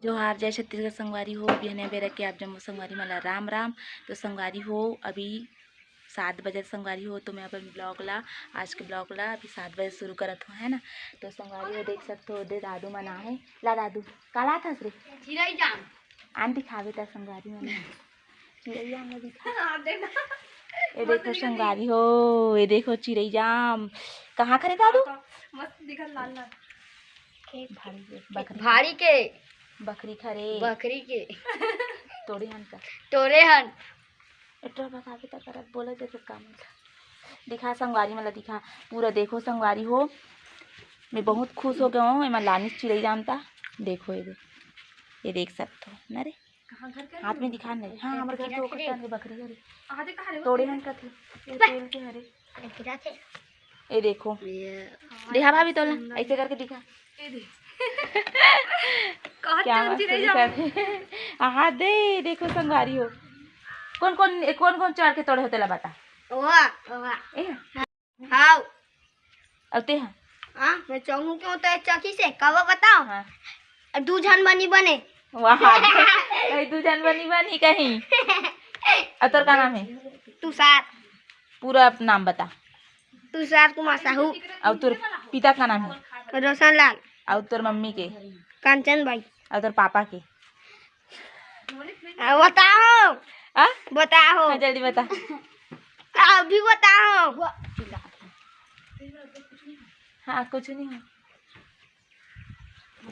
जोहार जय छत्तीसगढ़ संगवारी हो बिहने बेरा के आप जम्मो संगवारी मला राम राम। तो संगवारी हो अभी 7 बजे संगवारी हो, तो मैं अपन ब्लॉग ला आज के ब्लॉग ला अभी 7 बजे शुरू करत हूँ, है ना। तो संगवारी हो देख सकते हो दे दादू मना है ला दादू काला था रे चिड़ै जाम आन दिखावे था संगवारी मना चिड़ैया में दिखा ये देखो संगवारी हो, ये देखो चिड़ै जाम कहाँ खरे दादू मस्त दिखत लाल लाल भारी के बकरी खरे बकरी के तोड़े हन का तोरे हन एट्रा बतावे तो करत बोले दे तो काम दिखा संगवारी मतलब दिखा पूरा देखो संगवारी हो। मैं बहुत खुश हो गया हूँ। मैं लानी चिड़ै जानता देखो ये देख सकते हो ना रे हाथ में दिखा नहीं। हाँ हमारे घर तो कटा बकरी हरे तोड़े हन कथे ये तेल के हरे ये देखो देखा भाभी तोला ऐसे करके दिखा क्या हाँ दे देखो संगवारी हो कौन कौन चढ़ के तोड़े होते ला बता हां अते हैं हां मैं चाहूं क्यों तो चौकी से कब बताओ। हाँ दू जन बनी बने वहाँ कहीं दू जन बनी कहीं अतर का नाम है तुषार पूरा नाम बता। तुषार कुमार साहू और तोर पिता का नाम है रोशन लाल और तोर मम्मी के कंचन भाई और तोर पापा के बताओ आ बताओ हाँ, जल्दी बता अभी बताओ। हाँ कुछ नहीं है।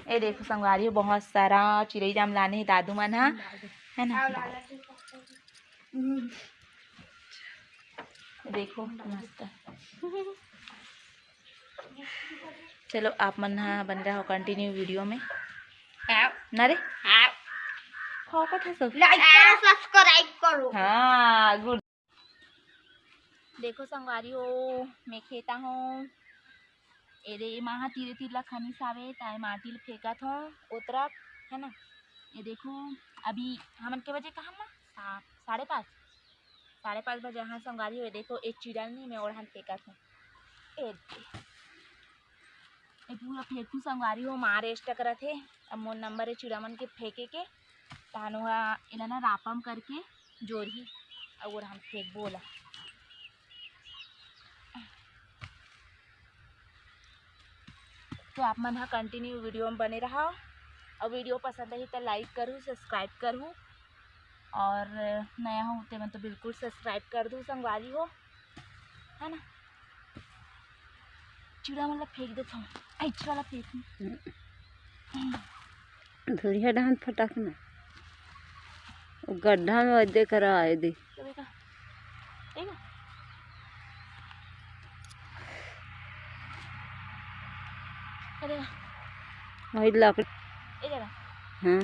ये देखो संगवारी हो बहुत सारा चिड़ै जाम लाने है दादू मन है ना। देखो मस्त चलो आप मन बन रहा हो कंटिन्यू वीडियो में ना रे लाइक करो सब्सक्राइब करो। हाँ गुड। देखो संगवारी हो मैं खेता हूँ एरे महा तीरे तीर ला खनी सावे ताए माटी फेंका था उतरा है ना। ये देखो अभी हमन के बजे कहाँ ना 5:30 बजे हाँ संगवारी हो। देखो एक चिड़ै नहीं मैं ओढ़ान फेंका था ए पूरा फेंकू संगवारी हो मार रेस्ट करा थे। अब मोर नंबर है चिड़ा मन के फेंके के तानो इला ना रापम करके जोरही और हम फेंक बोला। तो आप मन हा कंटिन्यू वीडियो में बने रहा और वीडियो पसंद आई तो लाइक करूँ सब्सक्राइब करूँ और नया हो तो मैं तो बिल्कुल सब्सक्राइब कर दूँ संगवारी हो है ना। चिड़ा मतलब फेंक देता हूँ ऐसा वाला फेंक धुरिया डांस फटक ना गड्ढा में वजह करा आए दे वही लकड़ी हाँ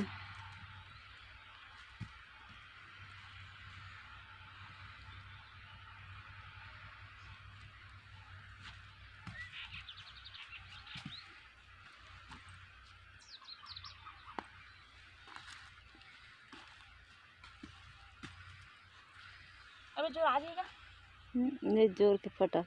अबे जो आ जाएगा ये जोर के फटक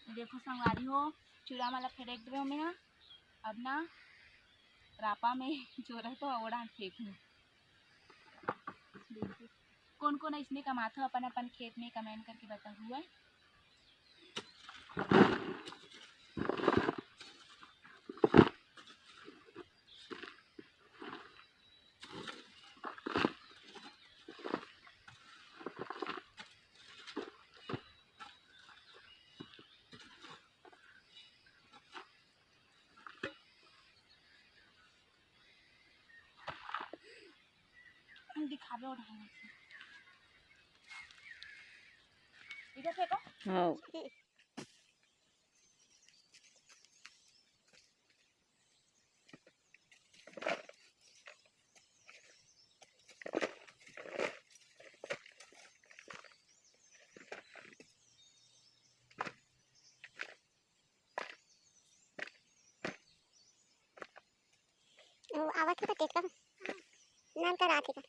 देखो संगवारी हो चिड़ा माला फेंक दे में अब ना रापा में जोरा तो ओढ़ा फेंकूँ। कौन कौन इसमें कमाता अपन अपन खेत में कमेंट करके बता हुआ है। दिखावे उठाने इधर फेंको हाँ आवाज तो तेज का नाम का रात है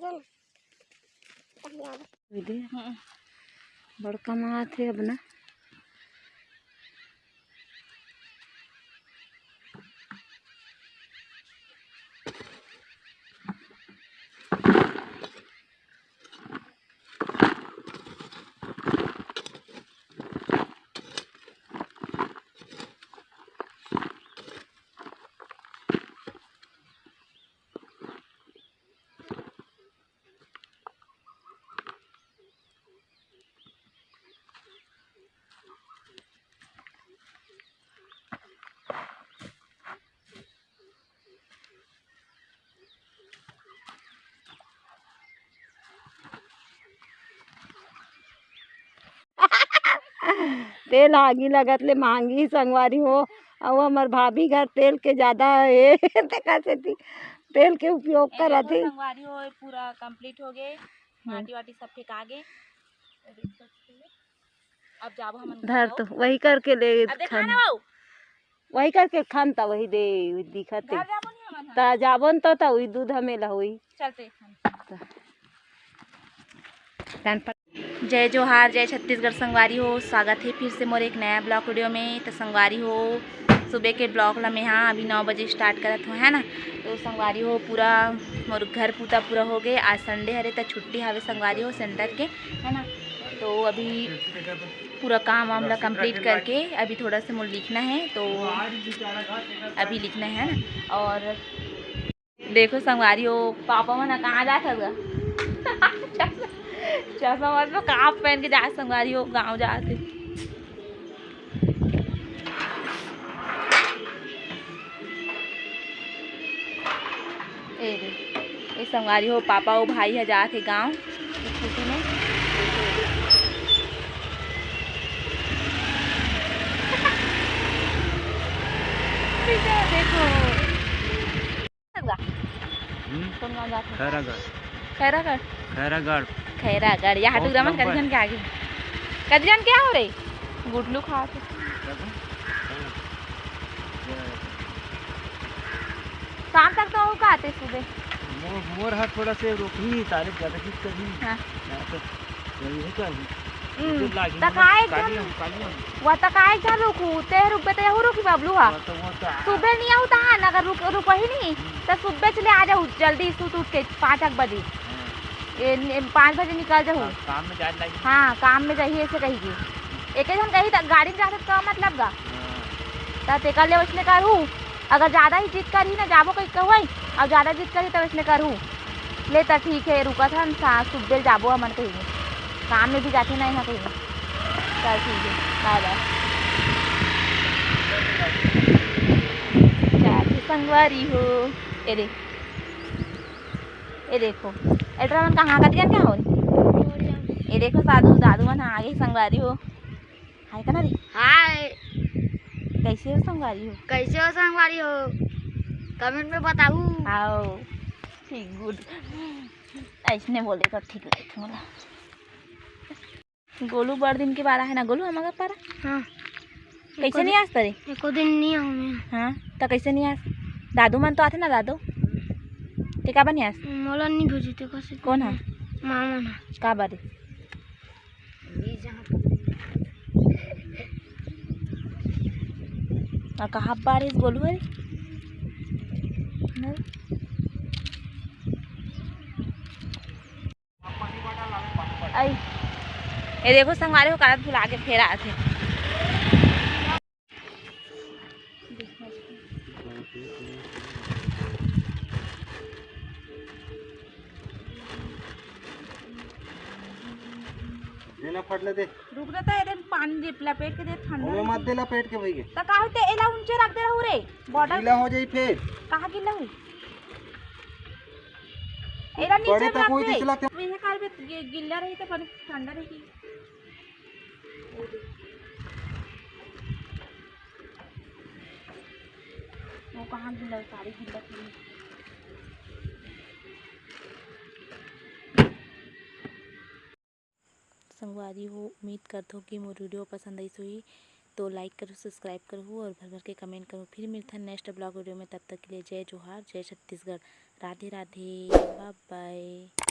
जो ना तब आवे विदे बड़का माँ थे अब ना तेल आगी लगत ले महंगी संगवारी हो और हमार भाभी घर तेल के ज्यादा है देखा से तेल के उपयोग करत है। संगवारी हो पूरा कंप्लीट हो गए, माटी वाटी सब फेंका गए। अब जाबो हम धर तो वही करके ले अब देखा ना वो वही करके खान ता वही दे दिखत घर जाबो नहीं हमन ता जाबन तो ता वही दूध हमेला हुई चलते खान जय जोहार, जय छत्तीसगढ़ संगवारी हो। स्वागत है फिर से मोर एक नया ब्लॉग वीडियो में। तो संगवारी हो सुबह के ब्लॉग ला मैं हाँ अभी 9 बजे स्टार्ट करत हूँ है ना। तो संगवारी हो पूरा मोर घर पूता पूरा हो गए। आज संडे हरे तो छुट्टी हवे संगवारी हो सेंटर के है ना। तो अभी पूरा काम वाम ला कंप्लीट करके अभी थोड़ा सा मुझे लिखना है तो अभी लिखना है ना। और देखो संगवारी हो पापा मना कहाँ जाता था चश्मा वश्मा कहाँ पहन के जा संगवारी हो गाँव जाते। ये संगवारी हो पापा और भाई है जाते गाँव स्कूटी में। देखो कौन गाँव जाते खैरागढ़ खैरागढ़ खैरागढ़ या हटू रमन कदजन के आगे कदजन क्या हो रही गुटलू खा के शाम तक तो का आते सुबह मोर हाथ थोड़ा से रोकी तारीफ ज्यादा की करी हां यही कर तकाए वो तकाए जा रुकू ते रुपए तो यहू रुकी बबलू हा सुबह नहीं आऊ ता अगर रुक ही नहीं तो सुबह चले आ जाऊ जल्दी सूत उठ के 5 बजे 5 बजे निकल जाऊ काम में जाए लगी। हाँ काम में जाइए ऐसे कहिए एक जन कही गाड़ी में जा सकते का मतलब गा ते कर ले उसने करू अगर ज़्यादा ही जिद करी ना जाबो कहीं कहू और ज़्यादा जिद करी तब उसने करू ले तो ठीक है रुका था सुबह जाबो हमन कहीं काम में भी जाते नहीं है कहीं चल ठीक है बाय बाय चाची संगवारी हो ये देखो एड्रा मन कहाँ का दिया क्या हो ये देखो साधु दादू मन आगे संगवारी हो हाय का ना रे हाय कैसे हो संगवारी हो कमेंट में बताऊ आओ ठीक गुड ऐसने बोले तो ठीक लगे मला गोलू बड़ दिन के बारा है ना गोलू हमारा पारा हाँ कैसे नहीं आस तरे एको दिन नहीं आऊँ मैं हाँ तो कैसे नहीं आस दादू मन तो आते ना दादू ते का बनी आस मोला नहीं भेजते कैसे कौन है मामा ना का बारे और कहाँ बारिश गोलू है आई ये देखो संगवारी को कागज भुला के फेर आए थे देना फटले दे रुक रहता है पानी दे लपेट के दे ठंडा ओमे मत दे लपेट के भई तो का होते एला ऊंचे रख दे रहू रे बॉर्डर गीला हो जाई फिर कहाँ गिल्ला हुई एला नीचे बड़े तक कोई रख दिखला दे ये काल पे गिल्ला रही तो पानी ठंडा रही वो कहाँ गिल्ला सारी गिल्ला थी संगवारी हो उम्मीद करते हो कि मोर वीडियो पसंद आई हुई तो लाइक करो सब्सक्राइब करो और भर भर के कमेंट करो। फिर मिलता है नेक्स्ट ब्लॉग वीडियो में, तब तक के लिए जय जोहार, जय छत्तीसगढ़, राधे राधे, बाय बाय।